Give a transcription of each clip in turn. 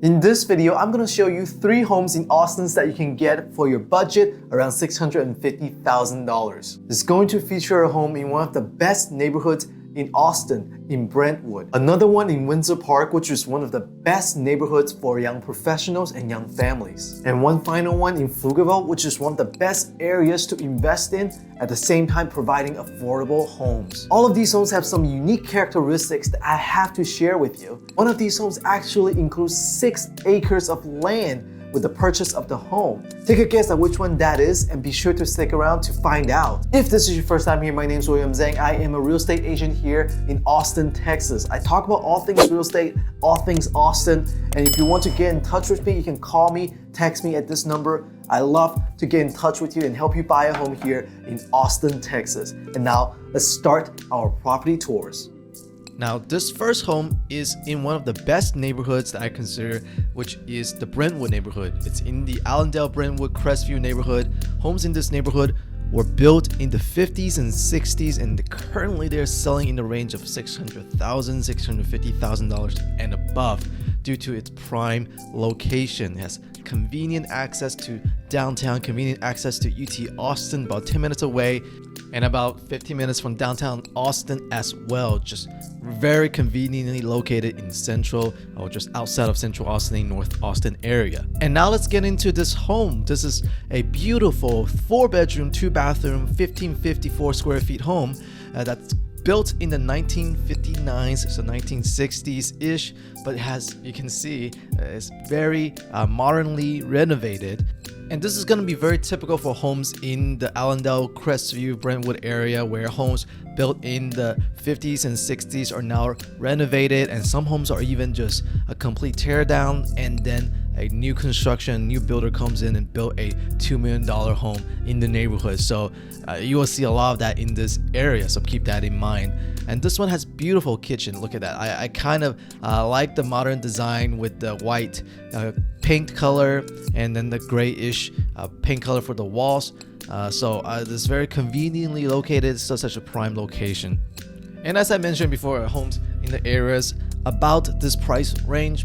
In this video, I'm going to show you 3 homes in Austin that you can get for your budget around $650,000. It's going to feature a home in one of the best neighborhoods in Austin, in Brentwood. Another one in Windsor Park, which is one of the best neighborhoods for young professionals and young families. And one final one in Pflugerville, which is one of the best areas to invest in, at the same time providing affordable homes. All of these homes have some unique characteristics that I have to share with you. One of these homes actually includes 6 acres of land with the purchase of the home. Take a guess at which one that is and be sure to stick around to find out. If this is your first time here, my name is William Zhang. I am a real estate agent here in Austin, Texas. I talk about all things real estate, all things Austin, and if you want to get in touch with me, you can call me, text me at this number. I love to get in touch with you and help you buy a home here in Austin, Texas. And now let's start our property tours. Now, this first home is in one of the best neighborhoods that I consider, which is the Brentwood neighborhood. It's in the Allendale, Brentwood, Crestview neighborhood. Homes in this neighborhood were built in the 50s and 60s, and currently they're selling in the range of $600,000, $650,000 and above due to its prime location. It has convenient access to downtown, convenient access to UT Austin, about 10 minutes away, and about 15 minutes from downtown Austin as well. Just very conveniently located in central or just outside of central Austin, North Austin area. And now let's get into this home. This is a beautiful 4-bedroom, 2-bathroom, 1554 square feet home that's built in the 1959s, so 1960s-ish, but it has, you can see, it's very modernly renovated. And this is going to be very typical for homes in the Allendale, Crestview, Brentwood area, where homes built in the 50s and 60s are now renovated, and some homes are even just a complete tear down, and then a new construction, new builder comes in and built a $2 million home in the neighborhood. So you will see a lot of that in this area, so keep that in mind. And this one has beautiful kitchen. Look at that. I kind of like the modern design with the white paint color and then the grayish paint color for the walls. So this is very conveniently located, so such a prime location. And as I mentioned before, homes in the areas about this price range,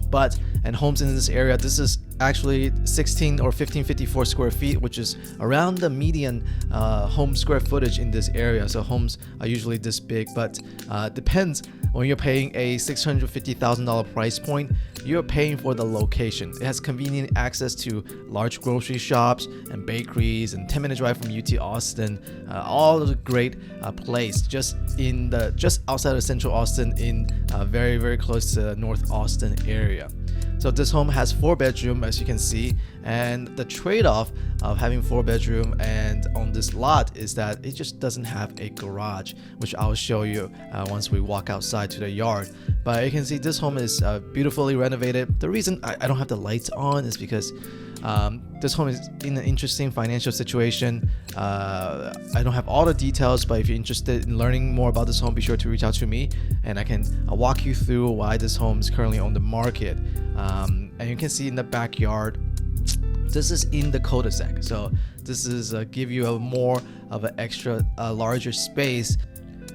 and homes in this area, this is actually 16 or 1554 square feet, which is around the median home square footage in this area. So homes are usually this big, but depends. When you're paying a $650,000 price point, you're paying for the location. It has convenient access to large grocery shops and bakeries, and 10-minute drive from UT Austin. All of the great place just outside of central Austin, in very, very close to the North Austin area. So this home has 4-bedroom, as you can see, and the trade-off of having 4-bedroom and on this lot is that it just doesn't have a garage, which I'll show you once we walk outside to the yard. But you can see this home is beautifully renovated. The reason I don't have the lights on is because this home is in an interesting financial situation. I don't have all the details, but if you're interested in learning more about this home, be sure to reach out to me, and I can walk you through why this home is currently on the market. And you can see in the backyard, this is in the cul-de-sac, so this is give you a more of an extra larger space.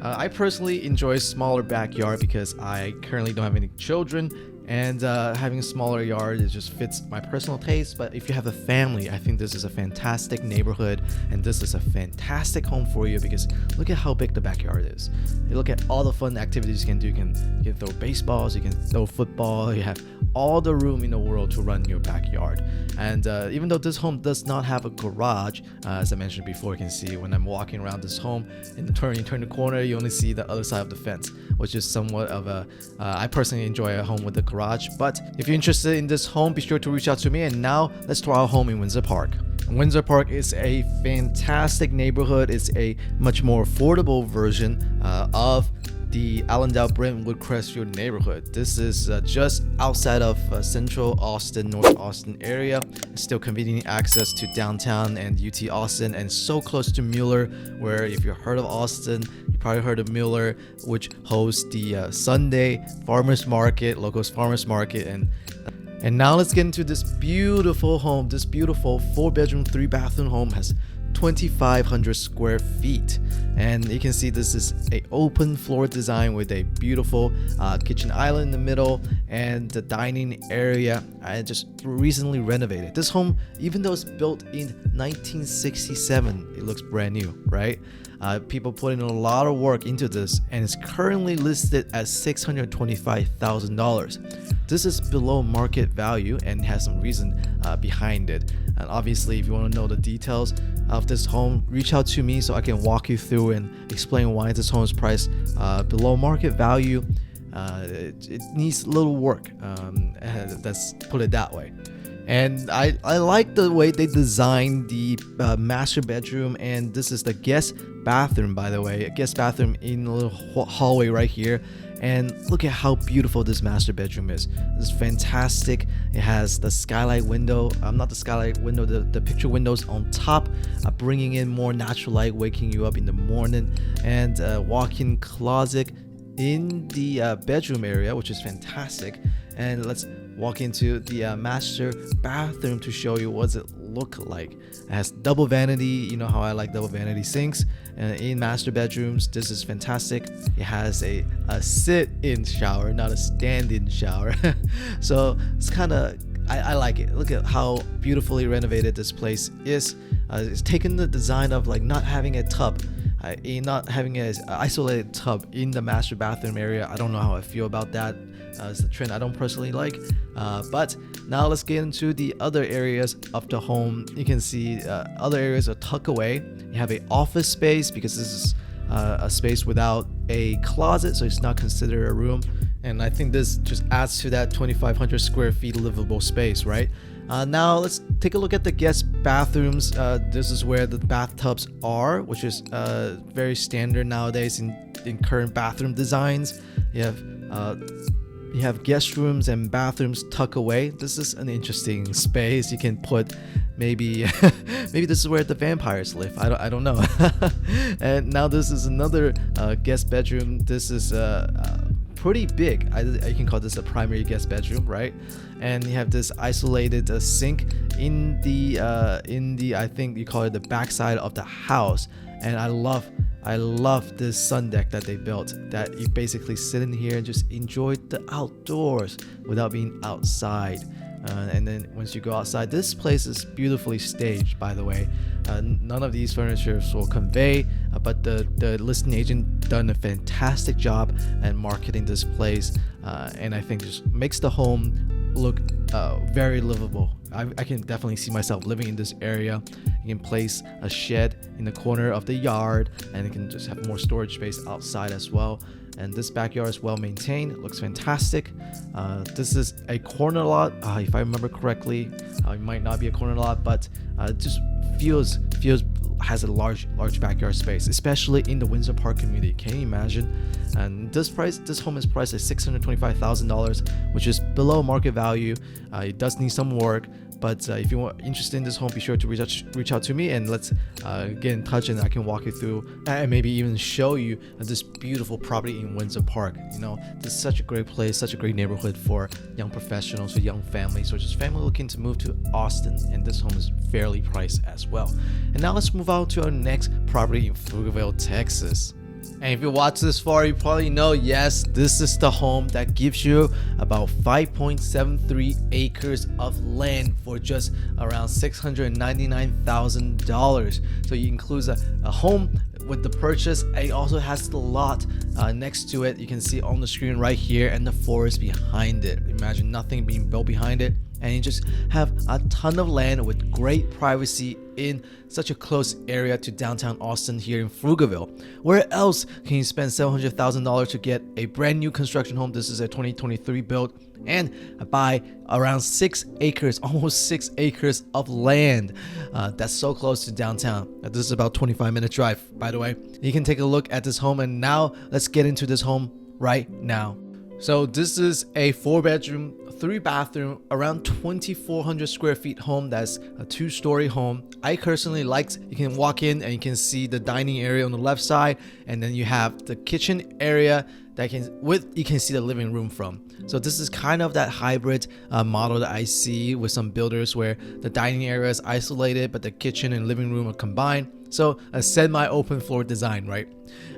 I personally enjoy smaller backyard because I currently don't have any children, and having a smaller yard, it just fits my personal taste. But if you have a family, I think this is a fantastic neighborhood, and this is a fantastic home for you, because look at how big the backyard is. You look at all the fun activities you can do. You can throw baseballs, you can throw football, you have all the room in the world to run in your backyard. And even though this home does not have a garage, as I mentioned before, you can see when I'm walking around this home, and you turn the corner, you only see the other side of the fence, which is somewhat of a I personally enjoy a home with a garage. But if you're interested in this home, be sure to reach out to me. And now let's tour our home in Windsor Park. Windsor Park is a fantastic neighborhood. It's a much more affordable version of the Allendale, Brentwood, Crestview neighborhood. This is just outside of central Austin, North Austin area. It's still convenient access to downtown and UT Austin, and so close to Mueller, where if you've heard of Austin, you probably heard of Mueller, which hosts the Sunday farmers market, Locos Farmers Market. And now let's get into this beautiful home. This beautiful 4-bedroom, 3-bathroom home has 2,500 square feet. And you can see this is a open floor design with a beautiful kitchen island in the middle and the dining area. I just recently renovated this home. Even though it's built in 1967, it looks brand new, right? People put in a lot of work into this, and it's currently listed at $625,000. This is below market value and has some reason behind it. And obviously, if you want to know the details of this home, reach out to me so I can walk you through and explain why this home is priced below market value. It needs a little work. Let's put it that way. And I like the way they designed the master bedroom, and this is the guest bathroom, by the way, a guest bathroom in a little hallway right here. And look at how beautiful this master bedroom is. It's fantastic. It has the skylight window, not the skylight window, the picture windows on top, bringing in more natural light, waking you up in the morning, and walk-in closet in the bedroom area, which is fantastic. And let's walk into the master bathroom to show you what it look like. It has double vanity. You know how I like double vanity sinks. And in master bedrooms, this is fantastic. It has a sit-in shower, not a stand-in shower. So it's kind of, I like it. Look at how beautifully renovated this place is. It's taken the design of like not having a tub, not having an isolated tub in the master bathroom area. I don't know how I feel about that. It's a trend I don't personally like. But now let's get into the other areas of the home. You can see other areas are tucked away. You have an office space because this is a space without a closet, so it's not considered a room. And I think this just adds to that 2,500 square feet livable space, right? Now let's take a look at the guest bathrooms. This is where the bathtubs are, which is very standard nowadays in current bathroom designs. You have guest rooms and bathrooms tucked away. This is an interesting space. You can put maybe this is where the vampires live. I don't know. And now this is another guest bedroom. This is pretty big. I can call this a primary guest bedroom, right? And you have this isolated sink in the I think you call it the backside of the house. And I love this sun deck that they built, that you basically sit in here and just enjoy the outdoors without being outside. And then once you go outside, this place is beautifully staged, by the way. None of these furnitures will convey, but the listing agent done a fantastic job at marketing this place, and I think just makes the home look very livable. I can definitely see myself living in this area. You can place a shed in the corner of the yard, and you can just have more storage space outside as well. And this backyard is well maintained. It looks fantastic. This is a corner lot, if I remember correctly. It might not be a corner lot, but it just feels has a large backyard space, especially in the Windsor Park community. Can you imagine? And this home is priced at $625,000, which is below market value. It does need some work, but if you are interested in this home, be sure to reach out to me, and let's get in touch, and I can walk you through and maybe even show you this beautiful property in Windsor Park. You know, this is such a great place, such a great neighborhood for young professionals, for young families, or just family looking to move to Austin, and this home is fairly priced as well. And now let's move on to our next property in Pflugerville, Texas. And if you watch this far, you probably know, yes, this is the home that gives you about 5.73 acres of land for just around $699,000. So it includes a home with the purchase. It also has the lot next to it. You can see on the screen right here, and the forest behind it. Imagine nothing being built behind it. And you just have a ton of land with great privacy in such a close area to downtown Austin here in Pflugerville. Where else can you spend $700,000 to get a brand new construction home? This is a 2023 build, and buy around 6 acres, almost 6 acres of land. That's so close to downtown. This is about 25-minute drive, by the way. You can take a look at this home, and now let's get into this home right now. So this is a 4-bedroom, 3-bathroom, around 2,400 square feet home. That's a 2-story home. I personally like, you can walk in and you can see the dining area on the left side, and then you have the kitchen area that you can see the living room from. So this is kind of that hybrid model that I see with some builders where the dining area is isolated but the kitchen and living room are combined. So a semi-open floor design, right?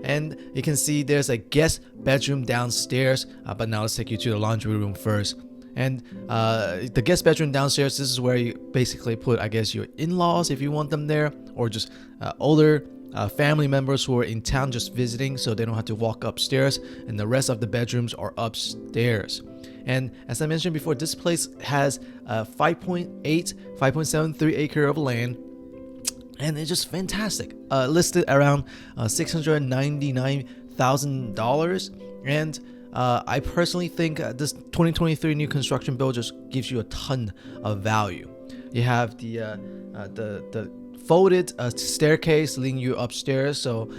And you can see there's a guest bedroom downstairs, but now let's take you to the laundry room first. And the guest bedroom downstairs, this is where you basically put, I guess, your in-laws if you want them there, or just older family members who are in town just visiting, so they don't have to walk upstairs. And the rest of the bedrooms are upstairs. And as I mentioned before, this place has 5.73 acre of land, and it's just fantastic. Listed around $699,000, and I personally think this 2023 new construction build just gives you a ton of value. You have the folded staircase leading you upstairs, so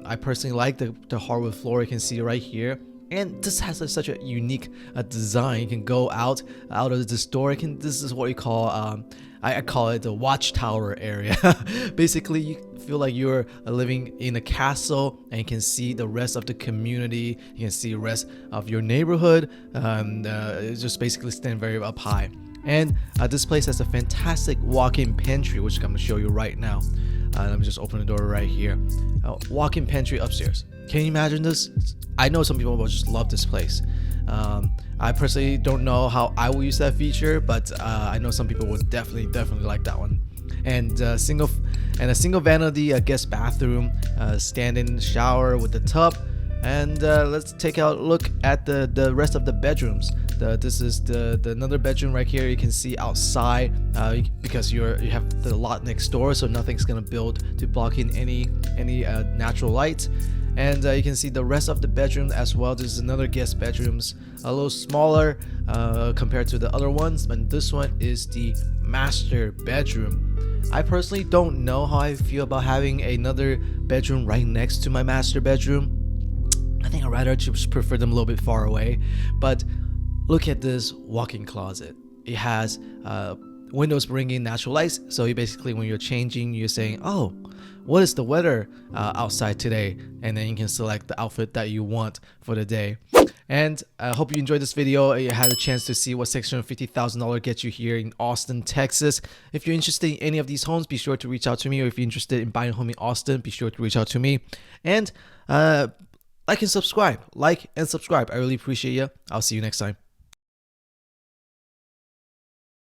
I personally like the hardwood floor you can see right here. And this has such a unique design. You can go out of this door. This is what you call I call it the watchtower area. Basically, you feel like you're living in a castle, and you can see the rest of the community. You can see the rest of your neighborhood. It's just basically stand very up high. And this place has a fantastic walk-in pantry, which I'm going to show you right now. Let me just open the door right here. Walk-in pantry upstairs. Can you imagine this? I know some people will just love this place. I personally don't know how I will use that feature, but I know some people will definitely like that one. And a single vanity guest bathroom, stand-in shower with the tub. And let's take a look at the rest of the bedrooms. This is the another bedroom right here. You can see outside because you have the lot next door, so nothing's gonna build to block in any natural light. And you can see the rest of the bedroom as well. This is another guest bedrooms, a little smaller compared to the other ones, but this one is the master bedroom. I personally don't know how I feel about having another bedroom right next to my master bedroom. I think I'd rather just prefer them a little bit far away. But look at this walk-in closet. It has windows bringing natural lights. So you basically, when you're changing, you're saying, oh, what is the weather outside today? And then you can select the outfit that you want for the day. And I hope you enjoyed this video. You had a chance to see what $650,000 gets you here in Austin, Texas. If you're interested in any of these homes, be sure to reach out to me. Or if you're interested in buying a home in Austin, be sure to reach out to me. And like and subscribe. I really appreciate you. I'll see you next time.